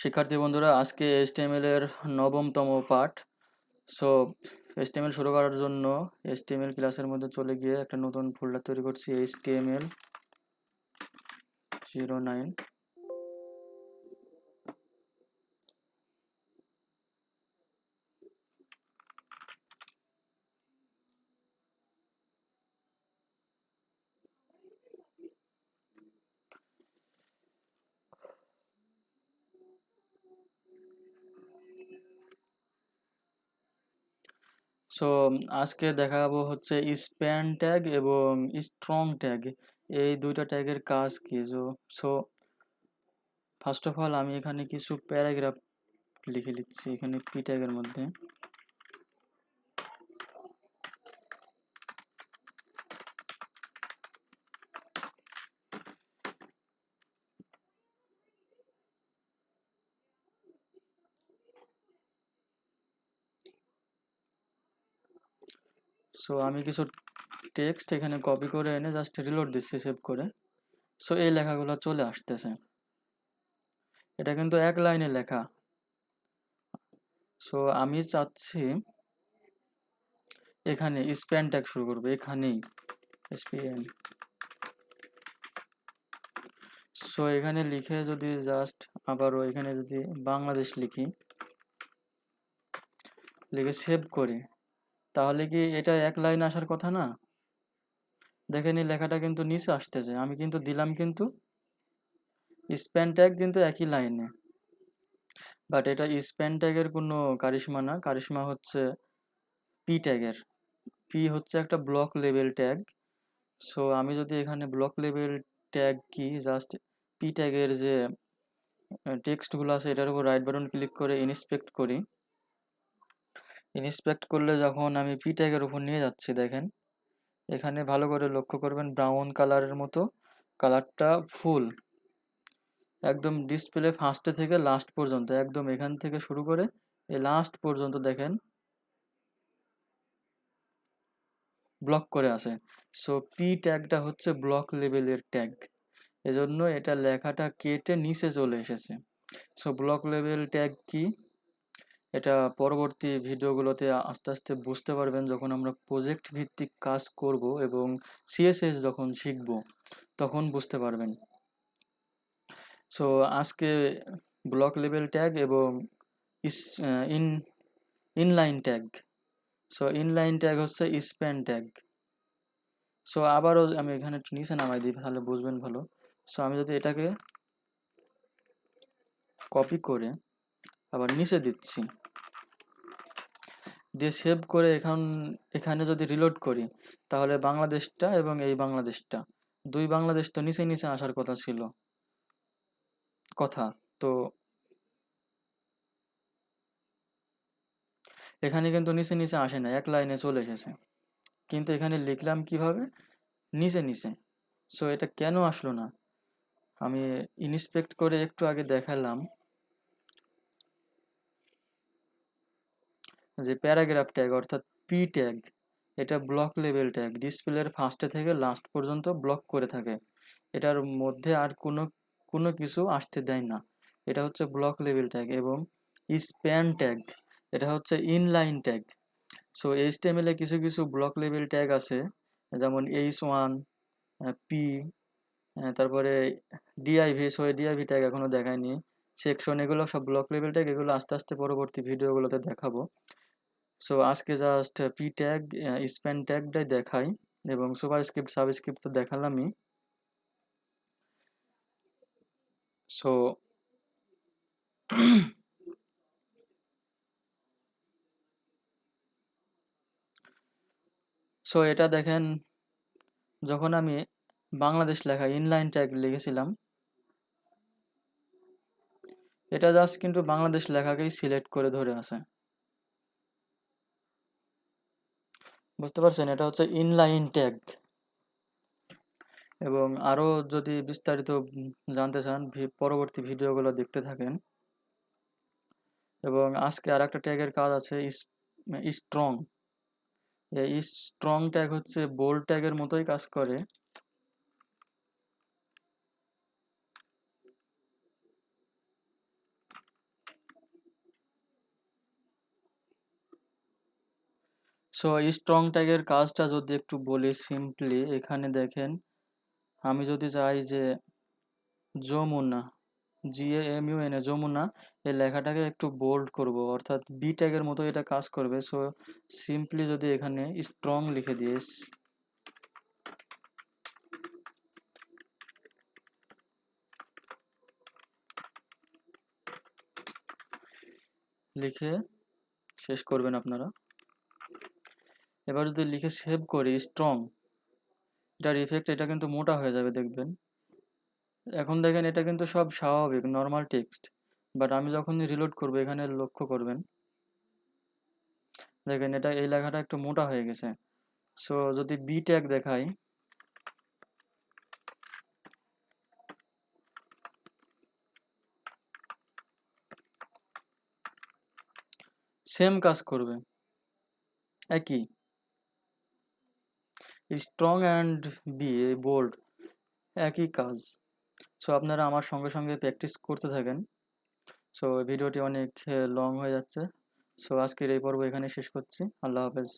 শিক্ষার্থী বন্ধুরা, আজকে HTML এর নবমতম পাঠ। সো HTML শুরু করার জন্য HTML ক্লাসের মধ্যে চলে গিয়ে একটা নতুন ফোল্ডার তৈরি করছি, HTML09। সো আজকে দেখাবো হচ্ছে স্প্যান ট্যাগ এবং স্ট্রং ট্যাগ, এই দুইটা ট্যাগের কাজ কি। সো ফার্স্ট অফ অল আমি এখানে কিছু প্যারাগ্রাফ লিখে নিচ্ছি এখানে পি ট্যাগের মধ্যে। সো আমি কিছু টেক্সট এখানে কপি করে এনে জাস্ট রিলোড দিচ্ছি সেভ করে। সো এই লেখাগুলো চলে আসতেছে, এটা কিন্তু এক লাইনে লেখা। সো আমি চাচ্ছি এখানে স্প্যান ট্যাগ শুরু করবো, এখানেই স্প্যান। সো এখানে লিখে যদি জাস্ট আবারও এখানে যদি বাংলাদেশ লিখি, লিখে সেভ করি, তাহলে কি এটা এক লাইন আসার কথা না? দেখেন এই লেখাটা কিন্তু নিচে আসতেছে, আমি কিন্তু দিলাম কিন্তু স্প্যান ট্যাগ কিন্তু একই লাইনে, বাট এটা স্প্যান ট্যাগের কোনো কারিশমা না। কারিশমা হচ্ছে পি ট্যাগের। পি হচ্ছে একটা ব্লক লেভেল ট্যাগ। সো আমি যদি এখানে ব্লক লেভেল ট্যাগ কি জাস্ট পি ট্যাগের যে টেক্সটগুলো আছে এটার উপর রাইট বাটন ক্লিক করে ইন্সপেক্ট করি, ইন্সপেক্ট করলে যখন আমি পি ট্যাগের উপর নিয়ে যাচ্ছি, দেখেন এখানে ভালো করে লক্ষ্য করবেন ব্রাউন কালারের মতো কালারটা ফুল একদম ডিসপ্লে ফার্স্টে থেকে লাস্ট পর্যন্ত, একদম এখান থেকে শুরু করে এই লাস্ট পর্যন্ত দেখেন ব্লক করে আছে। সো পি ট্যাগটা হচ্ছে ব্লক লেভেলের ট্যাগ, এজন্য এটা লেখাটা কেটে নিচে চলে এসেছে। সো ব্লক লেভেল ট্যাগ কি, এটা পরবর্তী ভিডিওগুলোতে আস্তে আস্তে বুঝতে পারবেন যখন আমরা প্রজেক্ট ভিত্তিক কাজ করব এবং সিএসএস যখন শিখব তখন বুঝতে পারবেন। সো আজকে ব্লক লেভেল ট্যাগ এবং in inline tag. So inline tag হচ্ছে স্প্যান ট্যাগ। সো আবারও আমি এখানে একটু নিচে নামাই দিই তাহলে বুঝবেন ভালো। সো আমি যদি এটাকে কপি করে আবার নিচে দিচ্ছি, দিয়ে সেভ করে এখানে যদি রিলোড করি, তাহলে বাংলাদেশটা এবং এই বাংলাদেশটা, দুই বাংলাদেশ তো নিচে নিচে আসার কথা ছিল কথা। তো এখানে কিন্তু নিচে নিচে আসে না, এক লাইনে চলে এসেছে, কিন্তু এখানে লিখলাম কিভাবে, নিচে নিচে। সো এটা কেন আসলো না, আমি ইন্সপেক্ট করে একটু আগে দেখালাম যে প্যারাগ্রাফ ট্যাগ অর্থাৎ পি ট্যাগ, এটা ব্লক লেভেল ট্যাগ, ডিসপ্লের ফার্স্টে থেকে লাস্ট পর্যন্ত ব্লক করে থাকে, এটার মধ্যে আর কোনো কোনো কিছু আসতে দেয় না। এটা হচ্ছে ব্লক লেভেল ট্যাগ। এবং স্প্যান ট্যাগ, এটা হচ্ছে ইনলাইন ট্যাগ। সো এইচটিএমএল এ কিছু কিছু ব্লক লেভেল ট্যাগ আছে, যেমন H1, পি, তারপরে ডিআইভি। সো ডিআইভি ট্যাগ এখনো দেখায়নি, সেকশন, এগুলো সব ব্লক লেভেল ট্যাগ, এগুলো আস্তে আস্তে পরবর্তী ভিডিওগুলোতে দেখাবো। সো আজকে জাস্ট পি ট্যাগ স্প্যান ট্যাগটাই দেখাই, এবং সুপারস্ক্রিপ্ট সাবস্ক্রিপ্ট তো দেখালামই। সো সো এটা দেখেন, যখন আমি বাংলাদেশ লেখা ইনলাইন ট্যাগ লিখেছিলাম, এটা জাস্ট কিন্তু বাংলাদেশ লেখাকেই সিলেক্ট করে ধরে আছে, বুঝতে পারছেন? এটা হচ্ছে ইনলাইন ট্যাগ। এবং আরো যদি বিস্তারিত জানতে চান পরবর্তী ভিডিওগুলো দেখতে থাকেন। এবং আজকে আর একটা ট্যাগের কাজ আছে, স্ট্রং। এই স্ট্রং ট্যাগ হচ্ছে বোল্ড ট্যাগের মতোই কাজ করে। সো স্ট্রং ট্যাগের কাজটা যদি একটু বলি সিম্পলি, এখানে দেখেন আমি যদি চাই যে যমুনা, JAMUNA, যমুনা, এই লেখাটাকে একটু বোল্ড করব, অর্থাৎ বি ট্যাগের মতো এটা কাজ করবে। সো সিম্পলি যদি এখানে স্ট্রং লিখে দিয়ে লিখে শেষ করবেন আপনারা। এবার যদি লিখে সেভ করি স্ট্রং, এটার ইফেক্ট এটা কিন্তু মোটা হয়ে যাবে দেখবেন। এখন দেখেন এটা কিন্তু সব স্বাভাবিক নর্মাল টেক্সট, বাট আমি যখন রিলোড করব এখানে লক্ষ্য করবেন, দেখেন এটা এই লেখাটা একটু মোটা হয়ে গেছে। সো যদি বি ট্যাগ দেখাই, সেম কাজ করবে, একই স্ট্রং অ্যান্ড বি বোল্ড, একই কাজ। সো আপনারা আমার সঙ্গে সঙ্গে প্র্যাকটিস করতে থাকেন। সো ভিডিওটি অনেক লং হয়ে যাচ্ছে। সো আজকের এই পর্ব এখানে শেষ করছি। আল্লাহ হাফেজ।